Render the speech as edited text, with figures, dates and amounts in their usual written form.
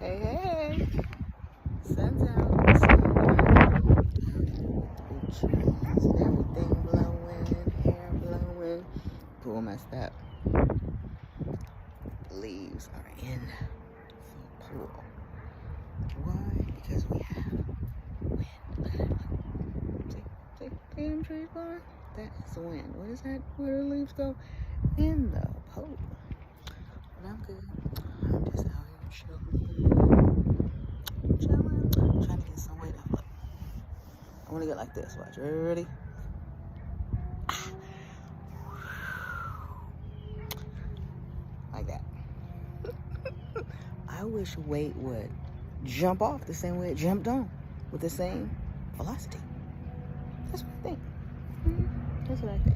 Hey, hey. Sun's out. Trees and everything blowing, hair blowing. Pool messed up. The leaves are in the pool. Why? Because we have wind. Look at it. See them trees blowing? That is the wind. What is that? Where do the leaves go? In the pool. But I'm good. I'm just out here chilling. I'm trying to get some weight up. Look. I want to get like this. Watch. Ready? Like that. I wish weight would jump off the same way it jumped on, with the same velocity. That's what I think. That's what I think.